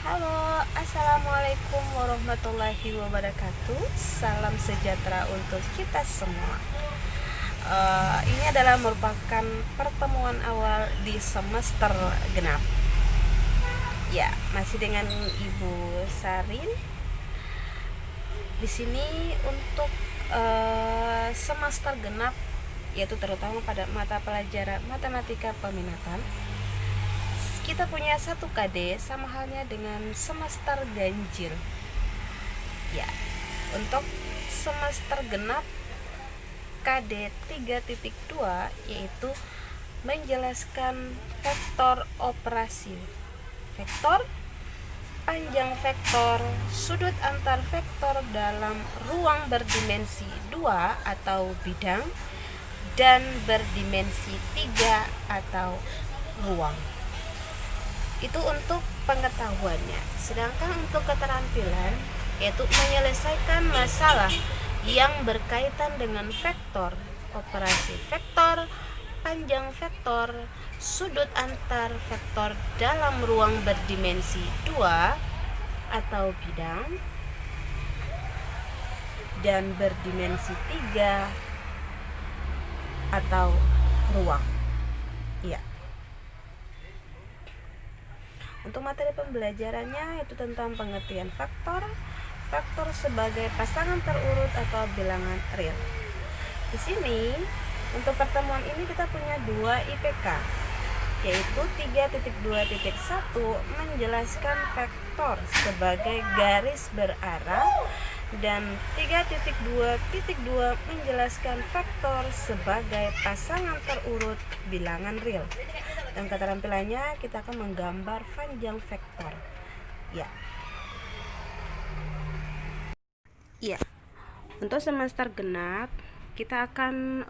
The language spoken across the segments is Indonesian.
Halo, assalamualaikum warahmatullahi wabarakatuh. Salam sejahtera untuk kita semua. Ini adalah merupakan pertemuan awal di semester genap. Ya, masih dengan Ibu Sarin. Di sini untuk semester genap, yaitu terutama pada mata pelajaran matematika peminatan, kita punya satu KD sama halnya dengan semester ganjil. Ya, untuk semester genap KD 3.2 yaitu menjelaskan vektor operasi. Vektor, panjang vektor, sudut antar vektor dalam ruang berdimensi 2 atau bidang dan berdimensi 3 atau ruang. Itu untuk pengetahuannya. Sedangkan untuk keterampilan yaitu menyelesaikan masalah yang berkaitan dengan vektor, operasi vektor, panjang vektor, sudut antar vektor dalam ruang berdimensi 2 atau bidang dan berdimensi 3 atau ruang. Ya. Untuk materi pembelajarannya itu tentang pengertian faktor, faktor sebagai pasangan terurut atau bilangan real. Di sini untuk pertemuan ini kita punya 2 IPK, yaitu 3.2.1 menjelaskan vektor sebagai garis berarah dan 3.2.2 menjelaskan vektor sebagai pasangan terurut bilangan real. Dan keterampilannya kita akan menggambar panjang vektor. Ya. Ya. Untuk semester genap kita akan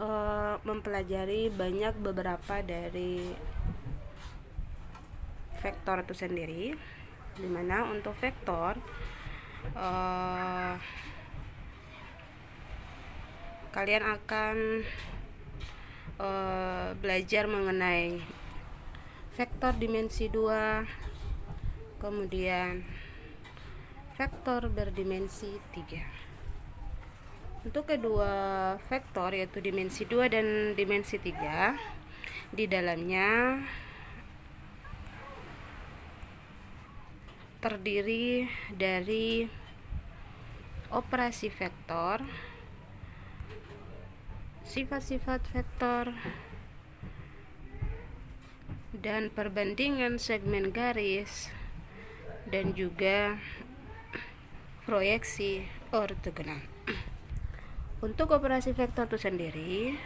mempelajari beberapa dari vektor itu sendiri. Dimana untuk vektor kalian akan belajar mengenai vektor dimensi 2, kemudian vektor berdimensi 3. Untuk kedua vektor yaitu dimensi 2 dan dimensi 3, di dalamnya terdiri dari operasi vektor, sifat-sifat vektor, dan perbandingan segmen garis, dan juga proyeksi ortogonal. Untuk operasi vektor itu sendiri,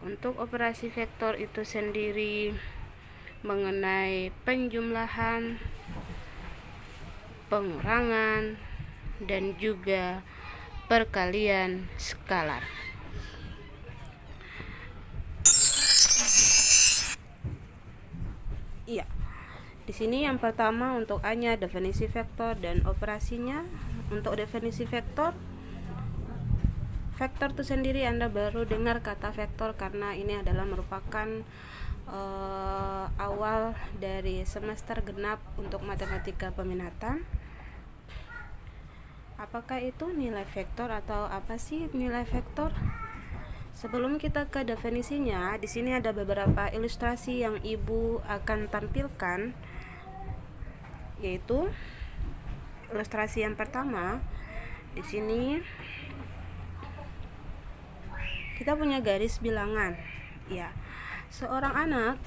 untuk operasi vektor itu sendiri mengenai penjumlahan, pengurangan, dan juga perkalian skalar. Iya. Di sini yang pertama untuk A-nya definisi vektor dan operasinya. Untuk definisi vektor itu sendiri Anda baru dengar kata vektor karena ini adalah merupakan awal dari semester genap untuk matematika peminatan. Apakah itu nilai vektor atau apa sih nilai vektor? Sebelum kita ke definisinya, di sini ada beberapa ilustrasi yang Ibu akan tampilkan, yaitu ilustrasi yang pertama. Di sini kita punya garis bilangan. Ya, seorang anak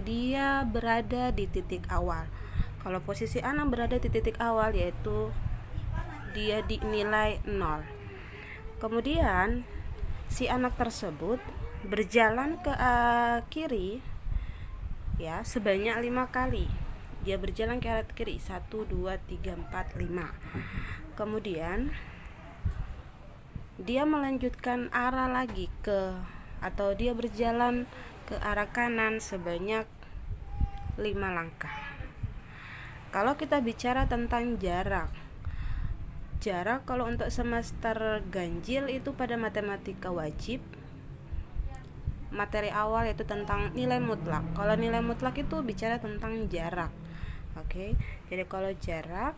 dia berada di titik awal. Kalau posisi anak berada di titik awal yaitu dia dinilai 0. Kemudian si anak tersebut berjalan ke kiri sebanyak 5 kali. Dia berjalan ke arah kiri 1, 2, 3, 4, 5. Kemudian dia melanjutkan arah lagi atau dia berjalan ke arah kanan sebanyak 5 langkah. Kalau kita bicara tentang jarak kalau untuk semester ganjil itu pada matematika wajib materi awal yaitu tentang nilai mutlak. Kalau nilai mutlak itu bicara tentang jarak. Oke. Jadi kalau jarak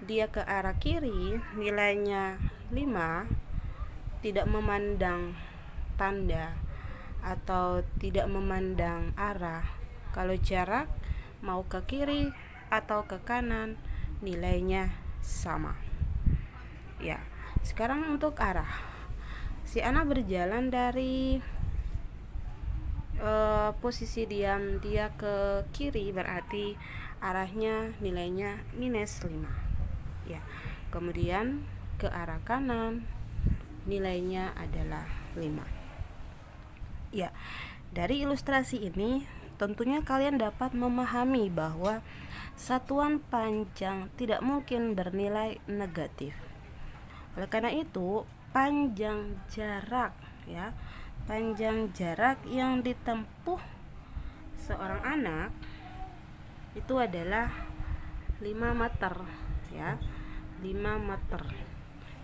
dia ke arah kiri nilainya 5, tidak memandang tanda atau tidak memandang arah. Kalau jarak mau ke kiri atau ke kanan nilainya sama. Ya. Sekarang untuk arah. Si anak berjalan dari posisi diam dia ke kiri, berarti arahnya nilainya -5. Ya. Kemudian ke arah kanan nilainya adalah 5. Ya. Dari ilustrasi ini tentunya kalian dapat memahami bahwa satuan panjang tidak mungkin bernilai negatif. Oleh karena itu, panjang jarak ya, panjang jarak yang ditempuh seorang anak itu adalah 5 meter ya, 5 meter.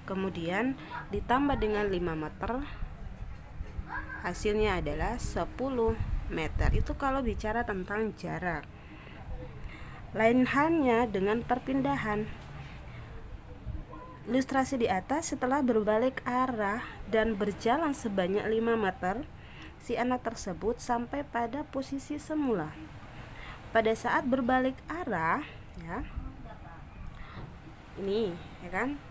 Kemudian ditambah dengan 5 meter hasilnya adalah 10 meter. Itu kalau bicara tentang jarak. Lain halnya dengan perpindahan. Ilustrasi di atas, setelah berbalik arah dan berjalan sebanyak 5 meter, si anak tersebut sampai pada posisi semula. Pada saat berbalik arah, ya, ini, ya kan,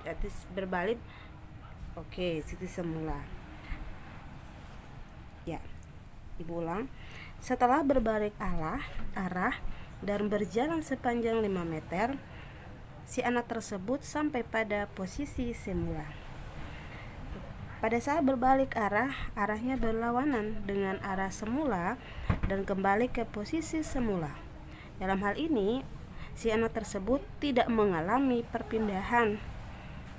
berarti berbalik, oke, situ semula. Ya, ibu ulang. Setelah berbalik arah dan berjalan sepanjang 5 meter, si anak tersebut sampai pada posisi semula. Pada saat berbalik arah, arahnya berlawanan dengan arah semula dan kembali ke posisi semula. Dalam hal ini, si anak tersebut tidak mengalami perpindahan,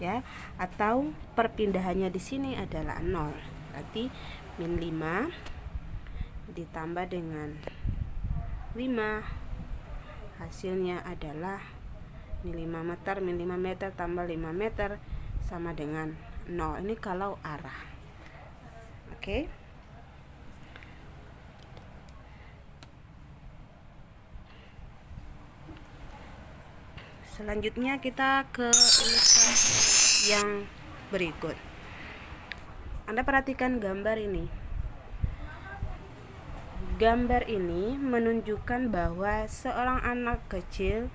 ya, atau perpindahannya di sini adalah 0. Berarti -5 ditambah dengan 5 hasilnya adalah ini 5 meter min 5 meter tambah 5 meter sama dengan 0. Ini kalau arah. Oke. Selanjutnya kita ke ilustrasi yang berikut. Anda perhatikan gambar ini. Gambar ini menunjukkan bahwa seorang anak kecil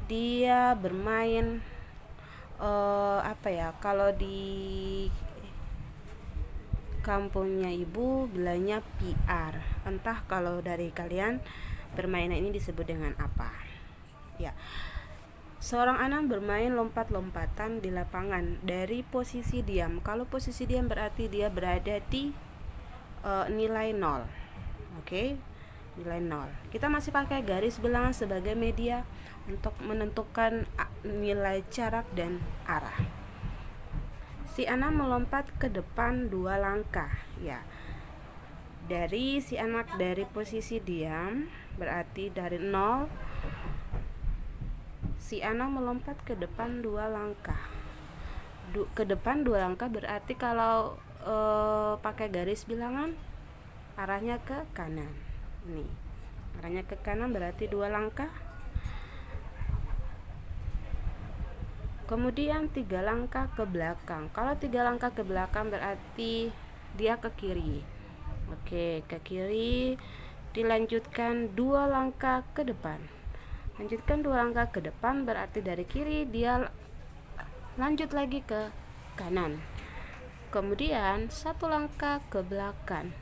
dia bermain kalau di kampungnya ibu bilangnya PR. Entah kalau dari kalian permainan ini disebut dengan apa. Ya. Seorang anak bermain lompat-lompatan di lapangan dari posisi diam. Kalau posisi diam berarti dia berada di nilai 0. Oke. Nilai 0. Kita masih pakai garis bilangan sebagai media untuk menentukan nilai jarak dan arah. Si anak melompat ke depan 2 langkah, ya. Dari si anak dari posisi diam berarti dari 0, si anak melompat ke depan 2 langkah. Ke depan 2 langkah berarti kalau pakai garis bilangan arahnya ke kanan. Nih. Arahnya ke kanan berarti 2 langkah. Kemudian 3 langkah ke belakang. Kalau 3 langkah ke belakang berarti dia ke kiri. Oke, ke kiri. Dilanjutkan 2 langkah ke depan. Lanjutkan 2 langkah ke depan berarti dari kiri dia lanjut lagi ke kanan. Kemudian 1 langkah ke belakang.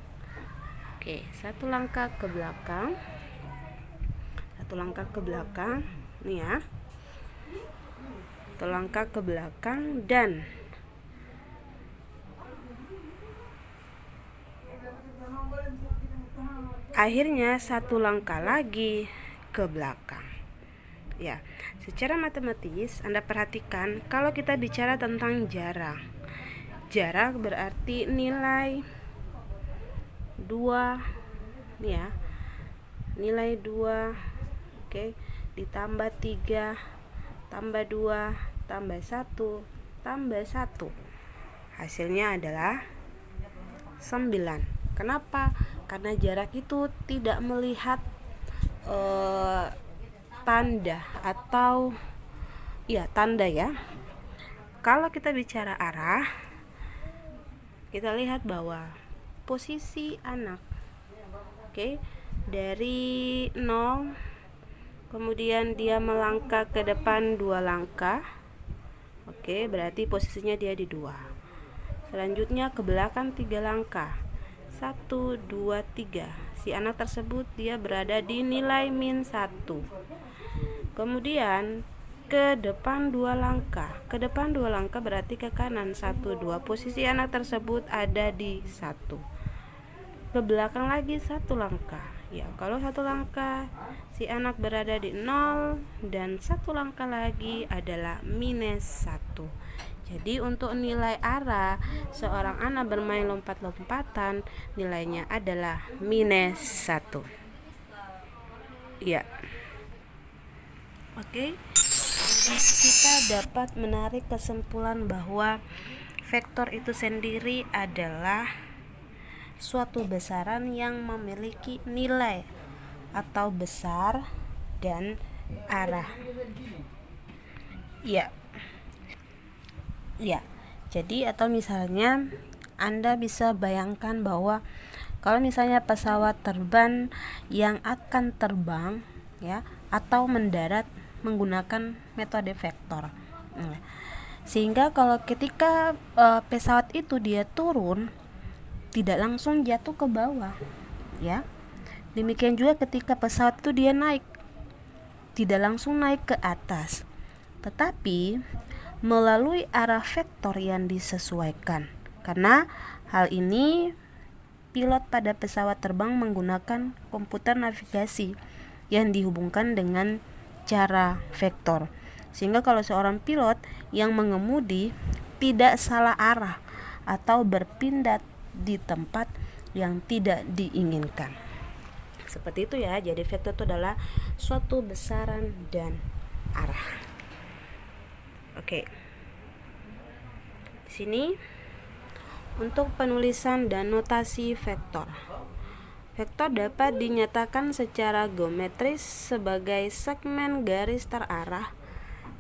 Oke, 1 langkah ke belakang. 1 langkah ke belakang. Nih ya. 1 langkah ke belakang dan akhirnya 1 langkah lagi ke belakang. Ya, secara matematis Anda perhatikan kalau kita bicara tentang jarak. Jarak berarti nilai 2 nih ya. Nilai 2, oke, ditambah 3 tambah 2 tambah 1 tambah 1 hasilnya adalah 9. Kenapa? Karena jarak itu tidak melihat tanda atau tanda ya. Kalau kita bicara arah, kita lihat bahwa posisi anak, dari 0, kemudian dia melangkah ke depan 2 langkah, berarti posisinya dia di 2. Selanjutnya ke belakang 3 langkah, 1, 2, 3. Si anak tersebut dia berada di nilai -1. Kemudian ke depan 2 langkah. Ke depan 2 langkah berarti ke kanan 1, 2. Posisi anak tersebut ada di 1. Ke belakang lagi 1 langkah. Ya, kalau 1 langkah si anak berada di 0 dan 1 langkah lagi adalah -1. Jadi untuk nilai arah seorang anak bermain lompat-lompatan nilainya adalah -1. Ya. Kita dapat menarik kesimpulan bahwa vektor itu sendiri adalah suatu besaran yang memiliki nilai atau besar dan arah. Ya. Jadi atau misalnya Anda bisa bayangkan bahwa kalau misalnya pesawat terbang yang akan terbang atau mendarat menggunakan metode vektor. Sehingga kalau ketika pesawat itu dia turun tidak langsung jatuh ke bawah, ya. Demikian juga ketika pesawat itu dia naik tidak langsung naik ke atas, tetapi melalui arah vektor yang disesuaikan. Karena hal ini pilot pada pesawat terbang menggunakan komputer navigasi yang dihubungkan dengan cara vektor, sehingga kalau seorang pilot yang mengemudi tidak salah arah atau berpindah di tempat yang tidak diinginkan. Seperti itu ya. Jadi vektor itu adalah suatu besaran dan arah. Di sini untuk penulisan dan notasi vektor. Vektor dapat dinyatakan secara geometris sebagai segmen garis terarah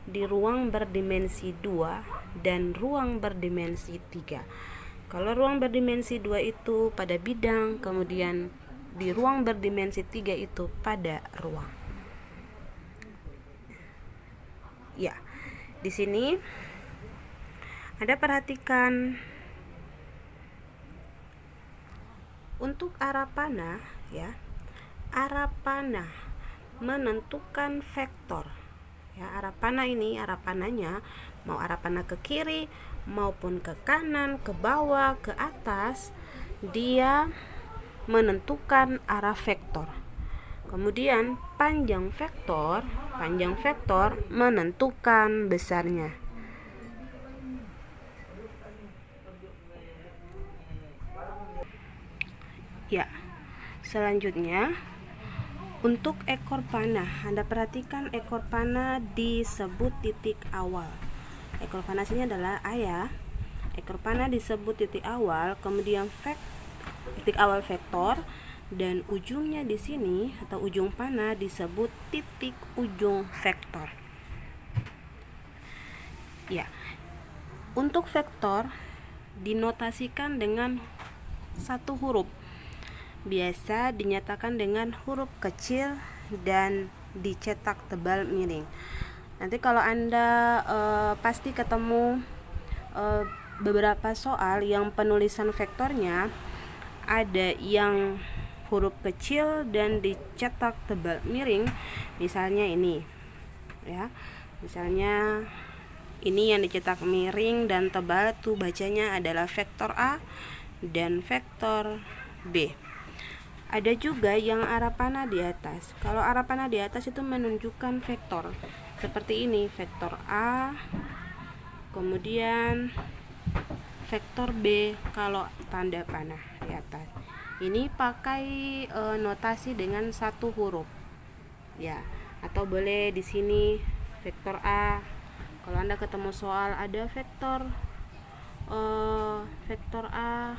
di ruang berdimensi 2 dan ruang berdimensi 3. Kalau ruang berdimensi 2 itu pada bidang, kemudian di ruang berdimensi 3 itu pada ruang. Ya, di sini Anda perhatikan untuk arah panah, arah panah menentukan vektor. Arah panah ini, arah panahnya mau arah panah ke kiri maupun ke kanan, ke bawah, ke atas, dia menentukan arah vektor. Kemudian panjang vektor menentukan besarnya. Ya, selanjutnya untuk ekor panah, Anda perhatikan ekor panah disebut titik awal. Ekor panah ini adalah A. Ekor panah disebut titik awal, kemudian titik awal vektor, dan ujungnya di sini atau ujung panah disebut titik ujung vektor. Ya, untuk vektor dinotasikan dengan satu huruf. Biasa dinyatakan dengan huruf kecil dan dicetak tebal miring. Nanti kalau Anda pasti ketemu beberapa soal yang penulisan vektornya ada yang huruf kecil dan dicetak tebal miring. Misalnya ini, ya. Misalnya ini yang dicetak miring dan tebal tuh bacanya adalah vektor A dan vektor B. Ada juga yang arah panah di atas. Kalau arah panah di atas itu menunjukkan vektor. Seperti ini, vektor A, kemudian vektor B kalau tanda panah di atas. Ini pakai notasi dengan satu huruf. Ya, atau boleh di sini vektor A. Kalau Anda ketemu soal ada vektor A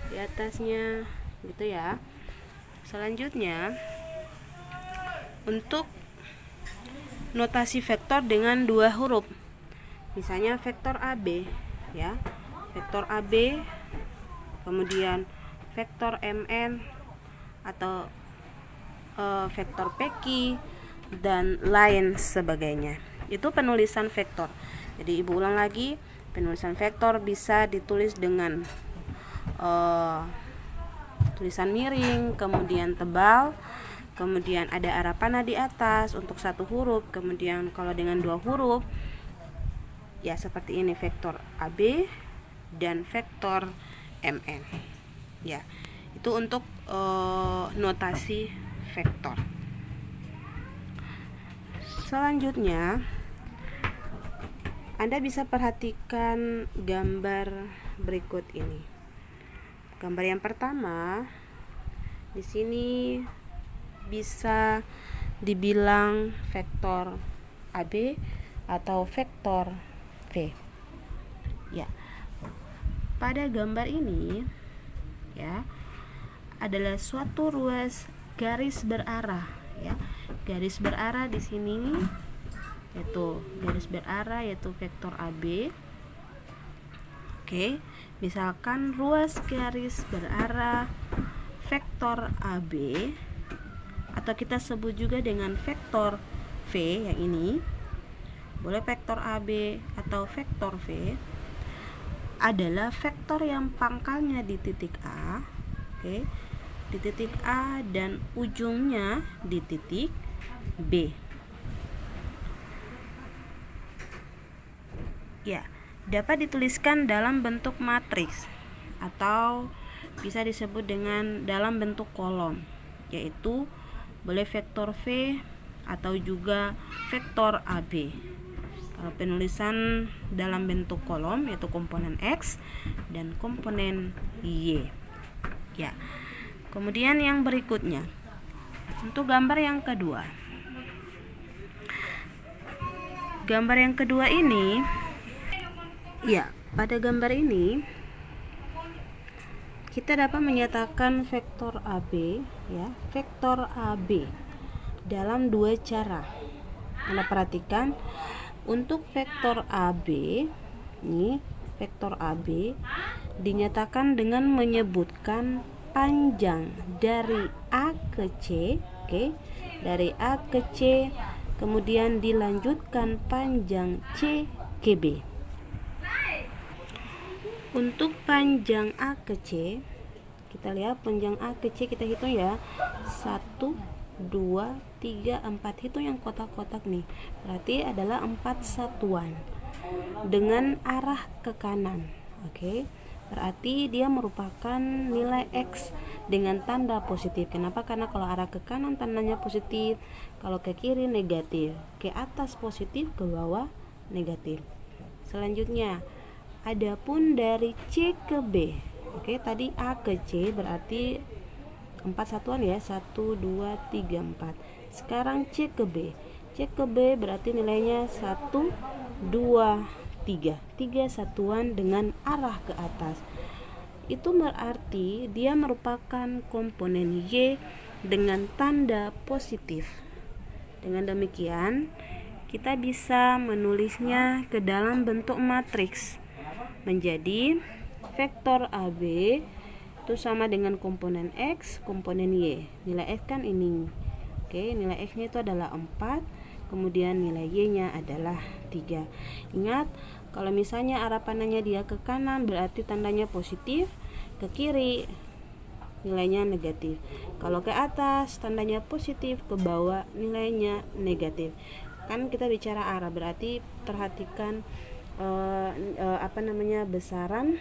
di atasnya gitu ya. Selanjutnya, untuk notasi vektor dengan dua huruf, misalnya vektor AB ya, vektor AB, kemudian vektor MN atau vektor PQ dan lain sebagainya. Itu penulisan vektor. Jadi ibu ulang lagi, penulisan vektor bisa ditulis dengan tulisan miring, kemudian tebal, kemudian ada arah panah di atas untuk satu huruf, kemudian kalau dengan dua huruf ya seperti ini, vektor AB dan vektor MN ya. Itu untuk notasi vektor. Selanjutnya, Anda bisa perhatikan gambar berikut ini. Gambar yang pertama di sini bisa dibilang vektor AB atau vektor V. Ya. Pada gambar ini ya adalah suatu ruas garis berarah ya. Garis berarah di sini yaitu garis berarah yaitu vektor AB. Oke, misalkan ruas garis berarah vektor AB atau kita sebut juga dengan vektor V yang ini, boleh vektor AB atau vektor V, adalah vektor yang pangkalnya di titik A, oke, di titik A dan ujungnya di titik B. Ya, dapat dituliskan dalam bentuk matriks atau bisa disebut dengan dalam bentuk kolom, yaitu boleh vektor V atau juga vektor AB. Kalau penulisan dalam bentuk kolom yaitu komponen X dan komponen Y. Ya. Kemudian yang berikutnya, untuk gambar yang kedua. Gambar yang kedua ini, ya, pada gambar ini kita dapat menyatakan vektor AB ya, vektor AB dalam dua cara. Anda perhatikan untuk vektor AB ini, vektor AB dinyatakan dengan menyebutkan panjang dari A ke C, oke, dari A ke C, kemudian dilanjutkan panjang C ke B. Untuk panjang A ke C, kita lihat panjang A ke C, kita hitung ya, 1, 2, 3, 4, hitung yang kotak-kotak nih, berarti adalah 4 satuan dengan arah ke kanan, oke. Berarti dia merupakan nilai X dengan tanda positif. Kenapa? Karena kalau arah ke kanan tandanya positif, kalau ke kiri negatif, ke atas positif, ke bawah negatif. Selanjutnya, adapun dari C ke B, oke, tadi A ke C berarti 4 satuan ya, 1, 2, 3, 4. Sekarang C ke B. C ke B berarti nilainya 1, 2, 3 satuan dengan arah ke atas. Itu berarti dia merupakan komponen Y dengan tanda positif. Dengan demikian kita bisa menulisnya ke dalam bentuk matriks menjadi vektor AB itu sama dengan komponen X, komponen Y. Nilai X kan ini, oke, nilai X nya itu adalah 4, kemudian nilai Y nya adalah 3. Ingat, kalau misalnya arah panahnya dia ke kanan berarti tandanya positif, ke kiri nilainya negatif. Kalau ke atas tandanya positif, ke bawah nilainya negatif. Kan kita bicara arah, berarti perhatikan besaran,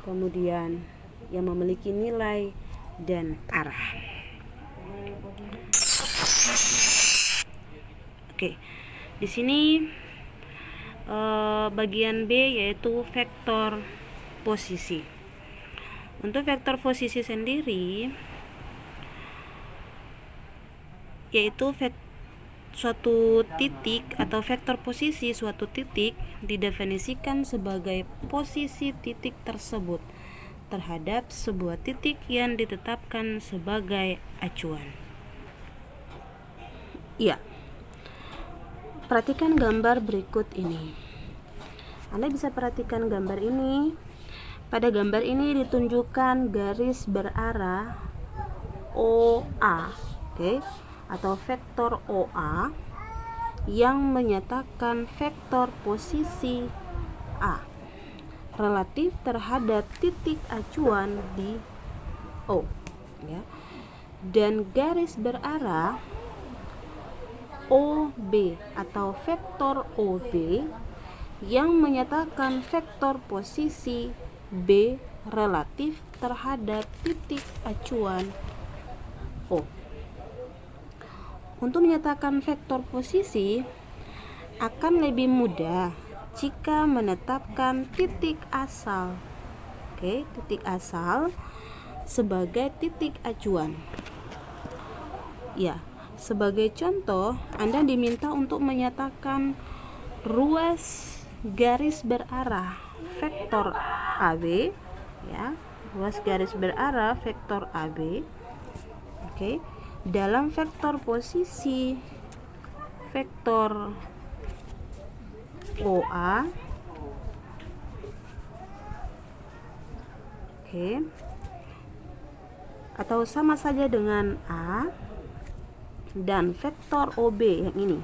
kemudian yang memiliki nilai dan arah. Oke, di sini bagian B yaitu vektor posisi. Untuk vektor posisi sendiri yaitu suatu titik atau vektor posisi suatu titik didefinisikan sebagai posisi titik tersebut terhadap sebuah titik yang ditetapkan sebagai acuan. Ya, perhatikan gambar berikut ini. Anda bisa perhatikan gambar ini. Pada gambar ini ditunjukkan garis berarah OA, atau vektor OA yang menyatakan vektor posisi A relatif terhadap titik acuan di O, ya. Dan garis berarah OB atau vektor OB yang menyatakan vektor posisi B relatif terhadap titik acuan O. Untuk menyatakan vektor posisi akan lebih mudah jika menetapkan titik asal, titik asal sebagai titik acuan. Ya, sebagai contoh, Anda diminta untuk menyatakan ruas garis berarah vektor AB, ya, ruas garis berarah vektor AB, dalam vektor posisi vektor OA, atau sama saja dengan A, dan vektor OB yang ini.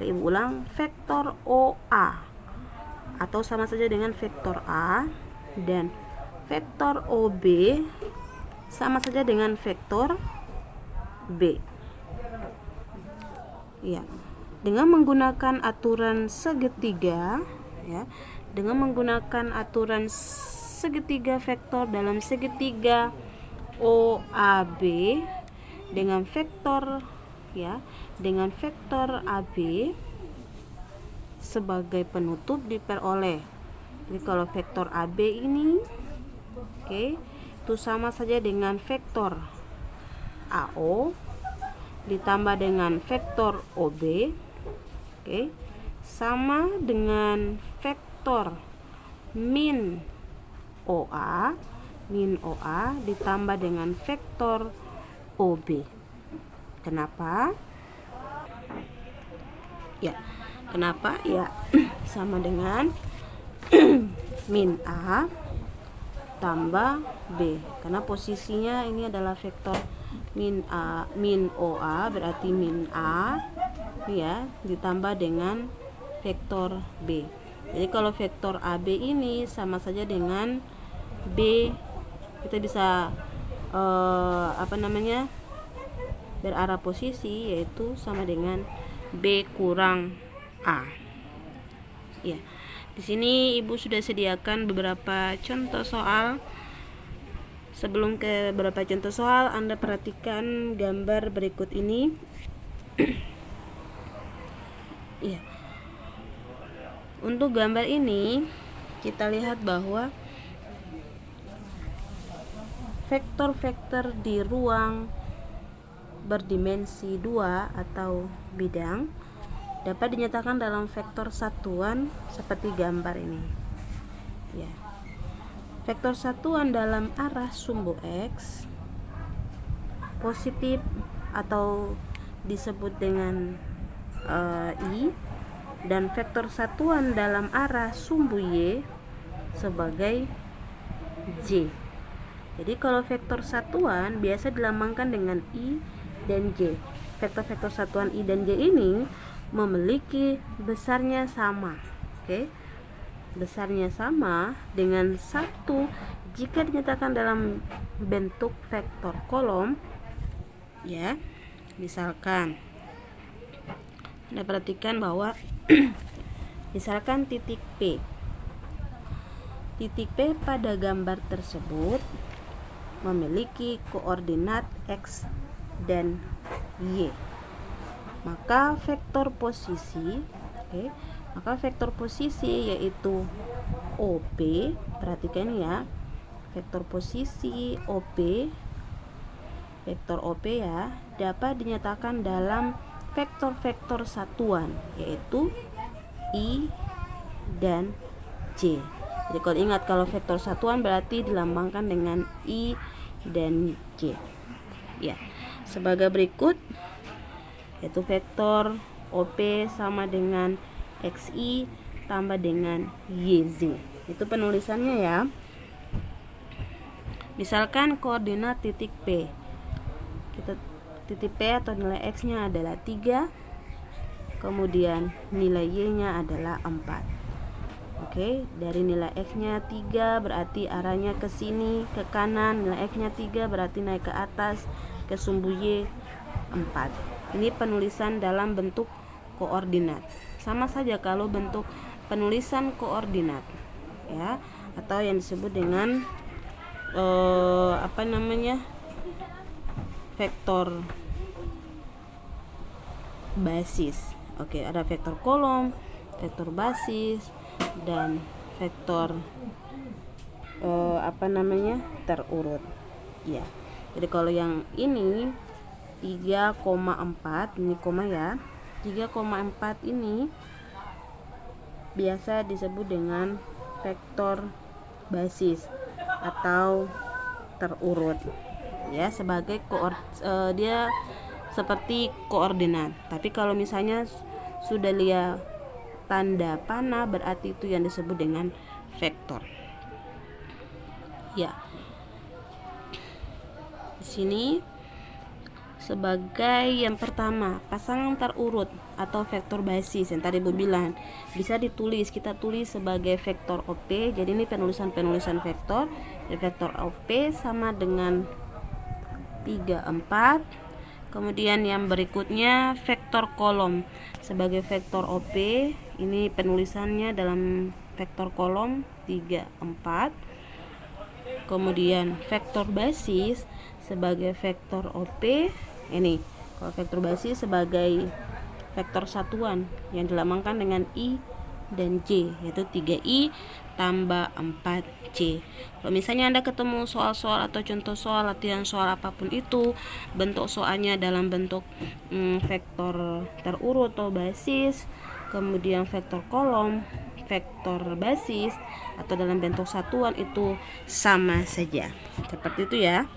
Ibu ulang, vektor OA atau sama saja dengan vektor A, dan vektor OB sama saja dengan vektor B. Ya, dengan menggunakan aturan segitiga, ya, dengan menggunakan aturan segitiga vektor dalam segitiga OAB dengan vektor, ya, dengan vektor AB sebagai penutup diperoleh. Jadi kalau vektor AB ini, itu sama saja dengan vektor AO ditambah dengan vektor OB, sama dengan vektor min OA ditambah dengan vektor OB. Kenapa? Ya, kenapa? Ya, sama dengan min A tambah B, karena posisinya ini adalah vektor min OA, berarti min A, ya, ditambah dengan vektor B. Jadi kalau vektor AB ini sama saja dengan B, kita bisa berarah posisi, yaitu sama dengan B kurang A. Ya, di sini Ibu sudah sediakan beberapa contoh soal. Sebelum ke beberapa contoh soal, Anda perhatikan gambar berikut ini. Ya, untuk gambar ini kita lihat bahwa vektor-vektor di ruang berdimensi 2 atau bidang dapat dinyatakan dalam vektor satuan seperti gambar ini. Ya. Vektor satuan dalam arah sumbu X positif atau disebut dengan I, dan vektor satuan dalam arah sumbu Y sebagai J. Jadi kalau vektor satuan biasa dilambangkan dengan I dan J. Vektor-vektor satuan I dan J ini memiliki besarnya sama, besarnya sama dengan 1 jika dinyatakan dalam bentuk vektor kolom. Ya, misalkan Anda perhatikan bahwa misalkan titik P pada gambar tersebut memiliki koordinat X dan Y, maka vektor posisi yaitu OP, perhatikan ya, vektor posisi vektor OP ya, dapat dinyatakan dalam vektor-vektor satuan, yaitu I dan J. Jadi kalau ingat, kalau vektor satuan berarti dilambangkan dengan I dan J. Ya, sebagai berikut, yaitu vektor OP sama dengan XI tambah dengan YZ. Itu penulisannya ya. Misalkan koordinat titik P. Titik P atau nilai X-nya adalah 3, kemudian nilai Y-nya adalah 4. Oke, dari nilai X-nya 3 berarti arahnya ke sini, ke kanan. Nilai X-nya 3 berarti naik ke atas, ke sumbu Y 4. Ini penulisan dalam bentuk koordinat. Sama saja kalau bentuk penulisan koordinat, ya, atau yang disebut dengan vektor basis. Oke, ada vektor kolom, vektor basis, dan vektor terurut. Ya. Jadi kalau yang ini 3,4, ini koma ya. 3,4 ini biasa disebut dengan vektor basis atau terurut, ya, sebagai dia seperti koordinat. Tapi kalau misalnya sudah lihat tanda panah berarti itu yang disebut dengan vektor. Ya. Di sini sebagai yang pertama, pasangan terurut atau vektor basis yang tadi Bu bilang bisa ditulis, kita tulis sebagai vektor OP. Jadi ini penulisan vektor. Vektor OP sama dengan 3, 4. Kemudian yang berikutnya vektor kolom sebagai vektor OP. Ini penulisannya dalam vektor kolom 3, 4. Kemudian vektor basis sebagai vektor OP. Ini kalau vektor basis sebagai vektor satuan yang dilambangkan dengan I dan J, yaitu 3I tambah 4J. Kalau misalnya Anda ketemu soal-soal atau contoh soal, latihan soal apapun itu, bentuk soalnya dalam bentuk vektor terurut atau basis, kemudian vektor kolom, vektor basis, atau dalam bentuk satuan, itu sama saja. Seperti itu ya.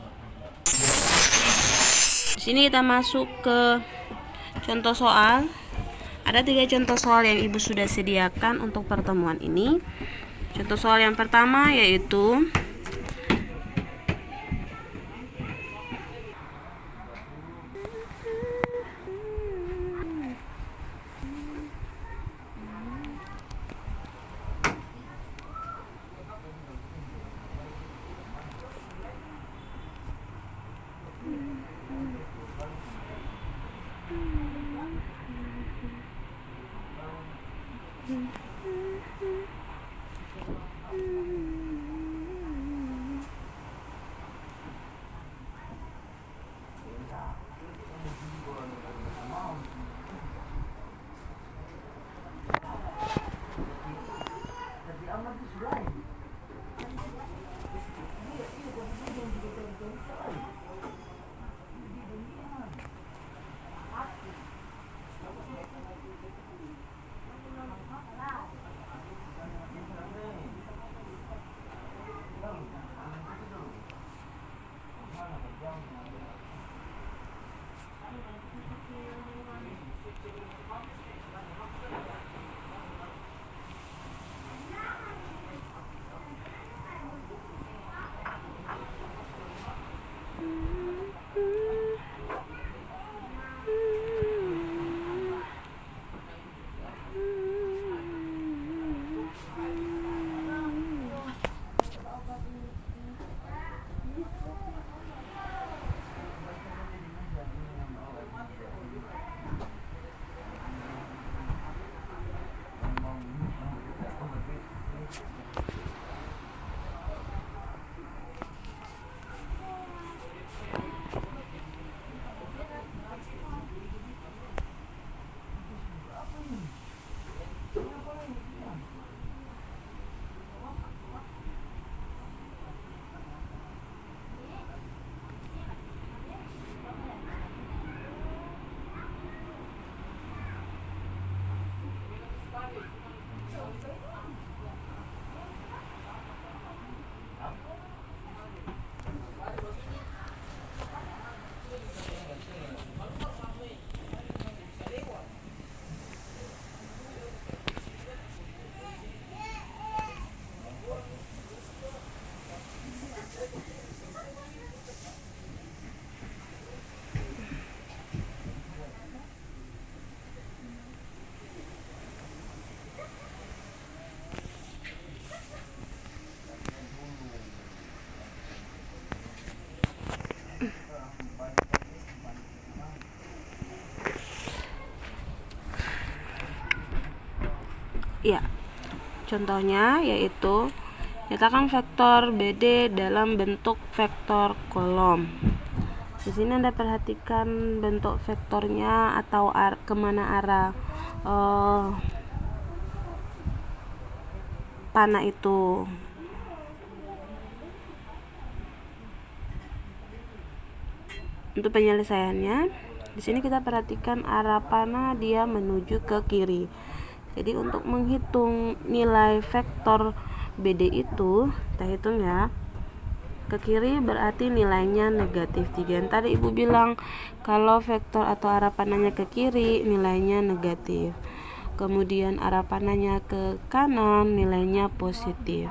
Di sini kita masuk ke contoh soal. Ada 3 contoh soal yang Ibu sudah sediakan untuk pertemuan ini. Contoh soal yang pertama yaitu Ya, contohnya yaitu nyatakan vektor BD dalam bentuk vektor kolom. Di sini Anda perhatikan bentuk vektornya atau kemana arah panah itu. Untuk penyelesaiannya, di sini kita perhatikan arah panah dia menuju ke kiri. Jadi untuk menghitung nilai vektor BD itu, kita hitung ya. Ke kiri berarti nilainya negatif 3. Tadi ibu bilang kalau vektor atau arah panahnya ke kiri nilainya negatif, kemudian arah panahnya ke kanan nilainya positif.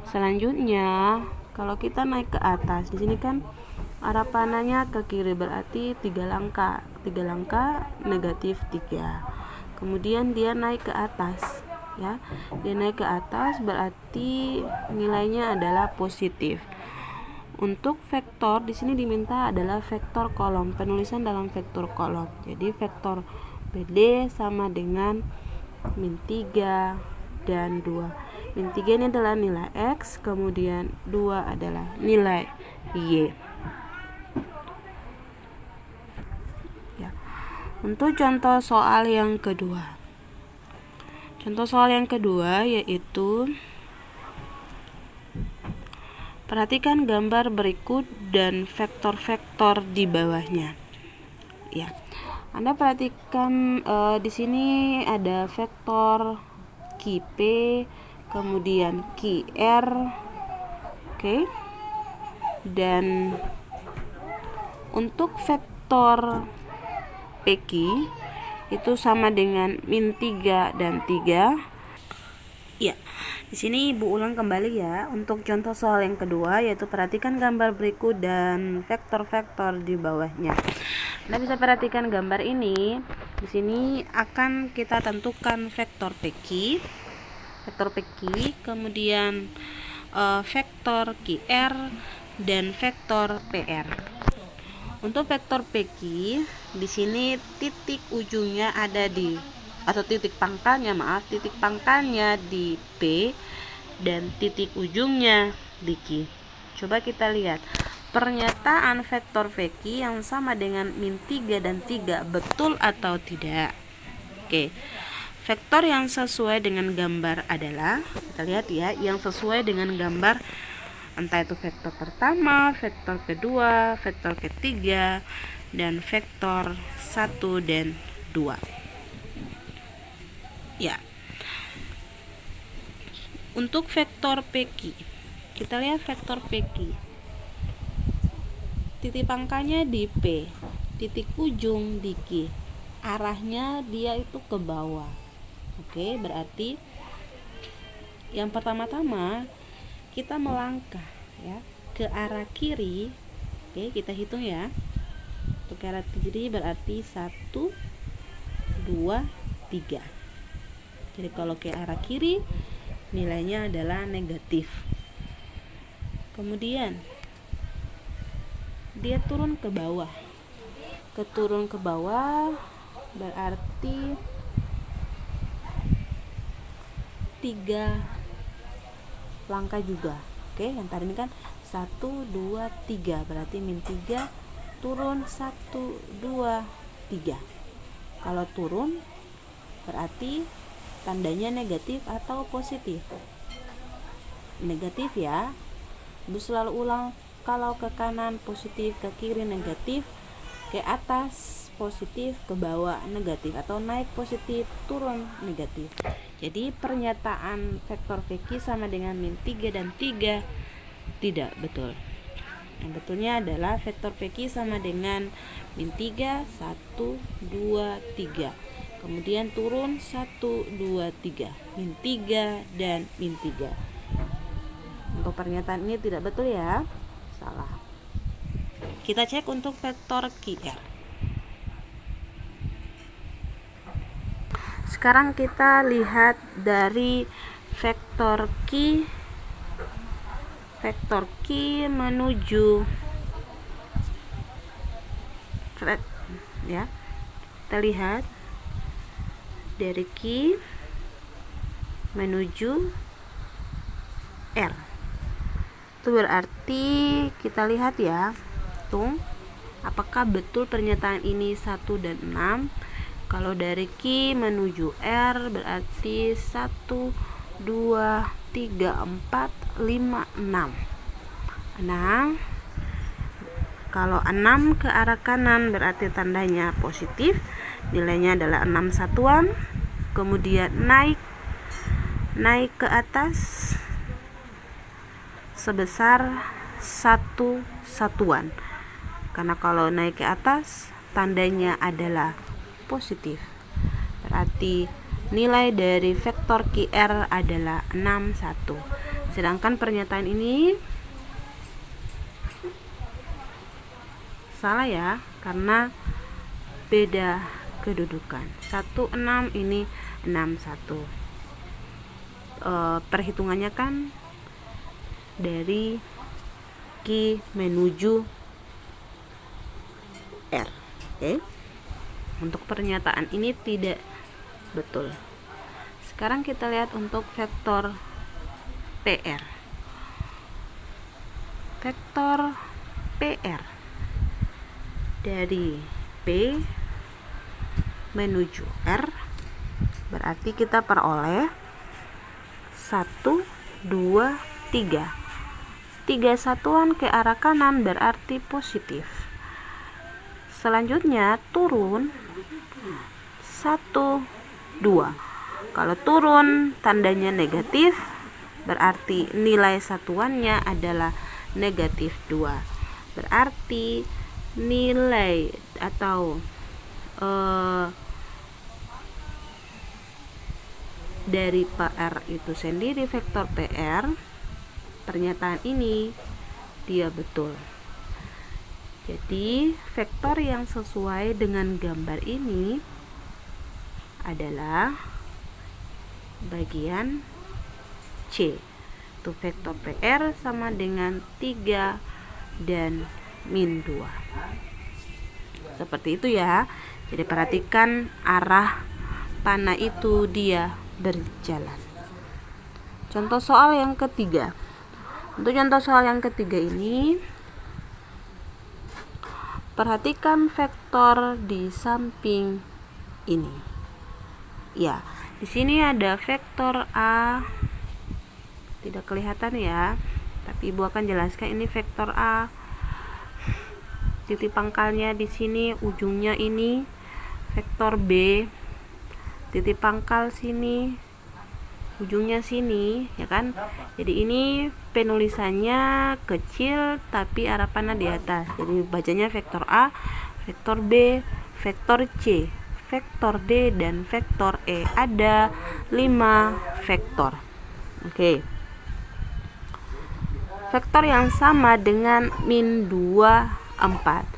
Selanjutnya kalau kita naik ke atas, di sini kan arah panahnya ke kiri berarti 3 langkah negatif 3. Kemudian dia naik ke atas ya, dia naik ke atas berarti nilainya adalah positif. Untuk vektor di sini diminta adalah vektor kolom, penulisan dalam vektor kolom. Jadi vektor BD sama dengan min 3 dan 2. Min 3 ini adalah nilai X, kemudian 2 adalah nilai Y. Ya. Untuk contoh soal yang kedua. Contoh soal yang kedua yaitu perhatikan gambar berikut dan vektor-vektor di bawahnya. Ya, Anda perhatikan di sini ada vektor QP, kemudian QR, oke. Dan untuk vektor PQ itu sama dengan min 3 dan 3. Ya, di sini ibu ulang kembali ya. Untuk contoh soal yang kedua yaitu perhatikan gambar berikut dan vektor-vektor di bawahnya. Anda bisa perhatikan gambar ini. Di sini akan kita tentukan vektor PQ, kemudian vektor QR dan vektor PR. Untuk vektor PQ di sini titik ujungnya ada di titik pangkalnya di P dan titik ujungnya di Q. Coba kita lihat pernyataan vektor PQ yang sama dengan min 3 dan 3 betul atau tidak. Oke. Vektor yang sesuai dengan gambar adalah, kita lihat ya, yang sesuai dengan gambar entah itu vektor pertama, vektor kedua, vektor ketiga, dan vektor 1 dan 2. Ya. Untuk vektor PQ, kita lihat vektor PQ. Titik pangkalnya di P, titik ujung di Q. Arahnya dia itu ke bawah. Oke, berarti yang pertama-tama kita melangkah ya ke arah kiri. Oke, kita hitung ya. Untuk ke arah kiri berarti 1 2 3. Jadi kalau ke arah kiri nilainya adalah negatif. Kemudian dia turun ke bawah. Turun ke bawah berarti 3 langkah juga. Oke, yang tadi ini kan 1 2 3 berarti min 3 turun 1 2 3. Kalau turun berarti tandanya negatif atau positif. Negatif ya. Ibu selalu ulang, kalau ke kanan positif, ke kiri negatif, ke atas positif, ke bawah negatif, atau naik positif, turun negatif. Jadi pernyataan vektor PQ sama dengan min 3 dan 3 tidak betul. Yang betulnya adalah vektor PQ sama dengan min 3 1 2 3. Kemudian turun 1 2 3, min 3 dan min 3. Untuk pernyataan ini tidak betul ya. Salah. Kita cek untuk vektor QR. Sekarang kita lihat dari vektor Q. Vektor Q menuju ya. Kita lihat dari Q menuju R. Itu berarti kita lihat ya, hitung apakah betul pernyataan ini 1 dan 6. Kalau dari Q menuju R berarti 1, 2, 3, 4, 5, 6. Kalau 6 ke arah kanan berarti tandanya positif, nilainya adalah 6 satuan. Kemudian naik ke atas sebesar 1 satuan, karena kalau naik ke atas tandanya adalah positif, berarti nilai dari vektor QR adalah 61. Sedangkan pernyataan ini salah ya, karena beda kedudukan. 16 ini 61. Perhitungannya kan dari Q menuju R. Oke. Untuk pernyataan ini tidak betul. Sekarang kita lihat untuk vektor PR. Vektor PR dari P menuju R berarti kita peroleh 1, 2, 3. 3 satuan ke arah kanan berarti positif. Selanjutnya turun 1, 2. Kalau turun tandanya negatif, berarti nilai satuannya adalah negatif 2. Berarti nilai atau dari PR itu sendiri, vektor PR, pernyataan ini dia betul. Jadi vektor yang sesuai dengan gambar ini adalah bagian C. Itu vektor PR sama dengan 3 dan min 2. Seperti itu ya. Jadi perhatikan arah panah itu dia berjalan. Contoh soal yang ketiga. Untuk contoh soal yang ketiga ini, perhatikan vektor di samping ini. Ya, di sini ada vektor A. Tidak kelihatan ya, tapi Ibu akan jelaskan ini vektor A. Titik pangkalnya di sini, ujungnya ini vektor B. Titik pangkal sini, ujungnya sini, ya kan? Jadi ini penulisannya kecil tapi arah panah di atas. Jadi bacanya vektor A, vektor B, vektor C, vektor D, dan vektor E. Ada 5 vektor. Oke. Vektor yang sama dengan min 2, 4.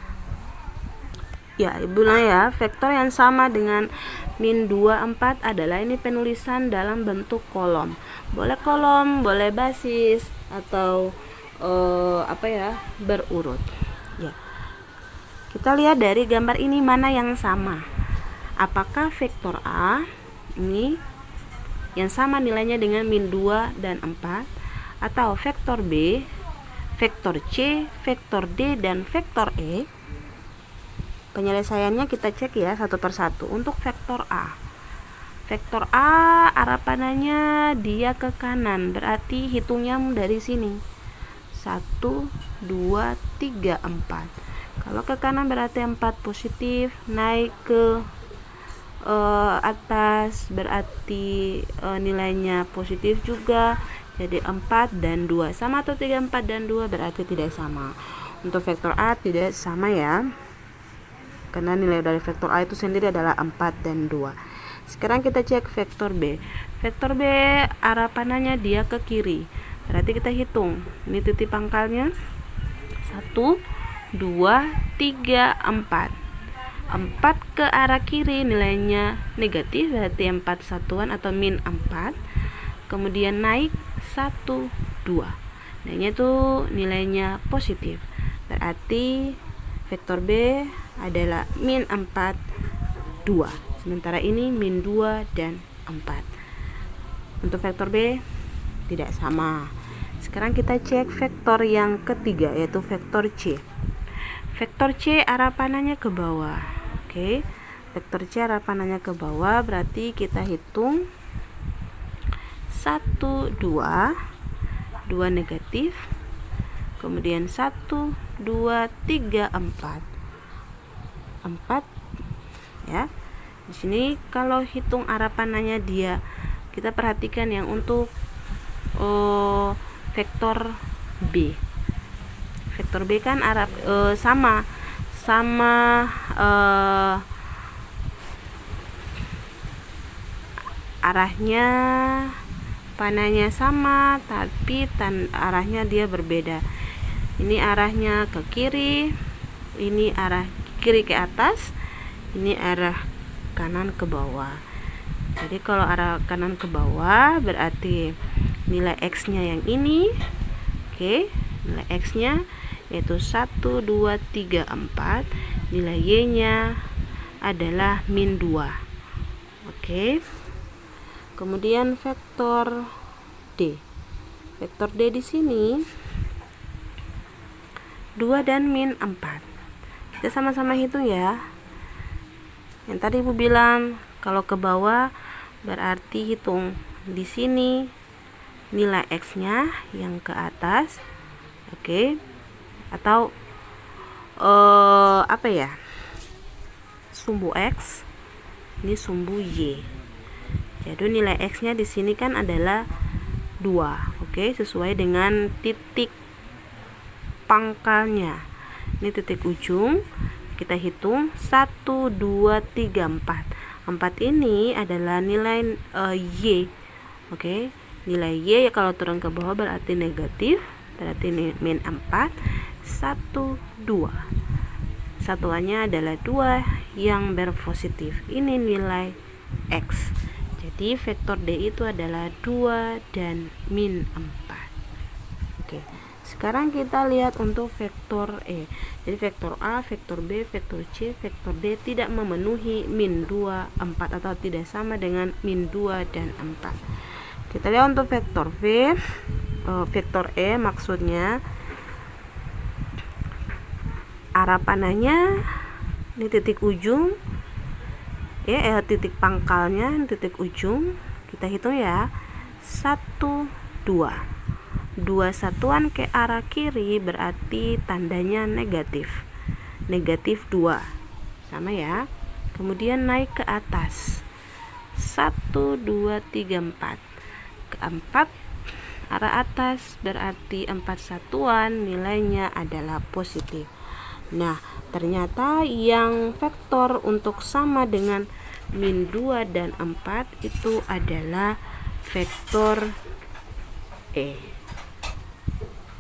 Ya, Ibu ya, vektor yang sama dengan min 2, 4 adalah ini penulisan dalam bentuk kolom. Boleh kolom, boleh basis, atau berurut. Ya. Kita lihat dari gambar ini mana yang sama. Apakah vektor A ini yang sama nilainya dengan min 2 dan 4, atau vektor B, vektor C, vektor D, dan vektor E? Penyelesaiannya kita cek ya satu persatu. Untuk vektor A, vektor A arah panahnya dia ke kanan, berarti hitungnya dari sini 1, 2, 3, 4. Kalau ke kanan berarti 4 positif, naik ke atas berarti nilainya positif juga, jadi 4 dan 2 sama atau 3, 4 dan 2 berarti tidak sama. Untuk vektor A tidak sama ya, karena nilai dari vektor A itu sendiri adalah 4 dan 2. Sekarang kita cek vektor B. Vektor B arah panahnya dia ke kiri, berarti kita hitung ini titik pangkalnya 1, 2, 3, 4. 4 ke arah kiri nilainya negatif, berarti 4 satuan atau min 4. Kemudian naik 1, 2. Nilainya itu nilainya positif, berarti vektor B adalah min 4, 2. Sementara ini min 2 dan 4. Untuk vektor B tidak sama. Sekarang kita cek vektor yang ketiga, yaitu vektor C. Vektor C arah panahnya ke bawah. Oke, vektor C arah panahnya ke bawah, berarti kita hitung 1, 2 negatif, kemudian 1, 2, 3, 4 ya. Di sini kalau hitung arah panahnya kita perhatikan yang untuk vektor B. Vektor B kan arah sama arahnya, panahnya sama, tapi arahnya dia berbeda. Ini arahnya ke kiri, ini arah kiri ke atas, ini arah kanan ke bawah. Jadi kalau arah kanan ke bawah berarti nilai X nya yang ini. Oke, nilai X nya yaitu 1, 2, 3, 4. Nilai Y nya adalah -2. Oke, kemudian vektor D. Vektor D di sini 2 dan -4. Kita sama-sama hitung ya. Yang tadi Ibu bilang kalau ke bawah berarti hitung di sini nilai X nya yang ke atas. Oke, atau apa ya, sumbu X, ini sumbu Y. Jadi nilai X nya di sini kan adalah 2. Oke, sesuai dengan titik pangkalnya. Ini titik ujung, kita hitung 1, 2, 3, 4. 4 ini adalah nilai Y. Oke, nilai Y ya kalau turun ke bawah berarti negatif, berarti -4, 1, 2. Satuannya adalah 2 yang berpositif. Ini nilai X. Jadi vektor D itu adalah 2 dan -4. Oke, sekarang kita lihat untuk vektor E. Jadi vektor A, vektor B, vektor C, vektor D tidak memenuhi -2, 4 atau tidak sama dengan -2 dan 4. Kita lihat untuk vektor V, vektor E maksudnya arah panahnya ini titik ujung ya, titik pangkalnya titik ujung. Kita hitung ya, 1, 2. 2 satuan ke arah kiri berarti tandanya negatif. Negatif 2. Sama ya. Kemudian naik ke atas. 1, 2, 3, 4. Keempat arah atas berarti 4 satuan nilainya adalah positif. Nah, ternyata yang vektor untuk sama dengan -2 dan 4 itu adalah vektor E.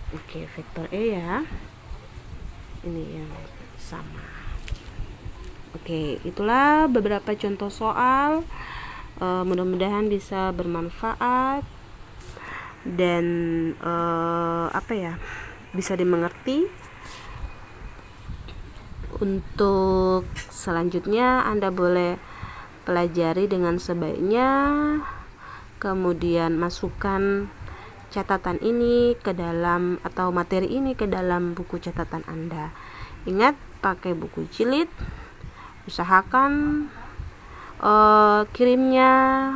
Oke, vektor E ya. Ini yang sama. Oke, itulah beberapa contoh soal. Mudah-mudahan bisa bermanfaat dan bisa dimengerti. Untuk selanjutnya Anda boleh pelajari dengan sebaiknya, kemudian masukkan catatan ini ke dalam atau materi ini ke dalam buku catatan Anda. Ingat, pakai buku jilid. Usahakan kirimnya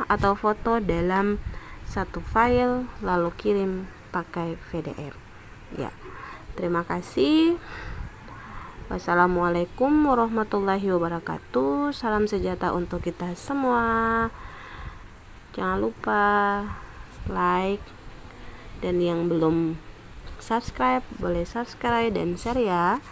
atau foto dalam satu file lalu kirim pakai PDF ya. Terima kasih. Wassalamualaikum warahmatullahi wabarakatuh. Salam sejahtera untuk kita semua. Jangan lupa like, dan yang belum subscribe boleh subscribe dan share ya.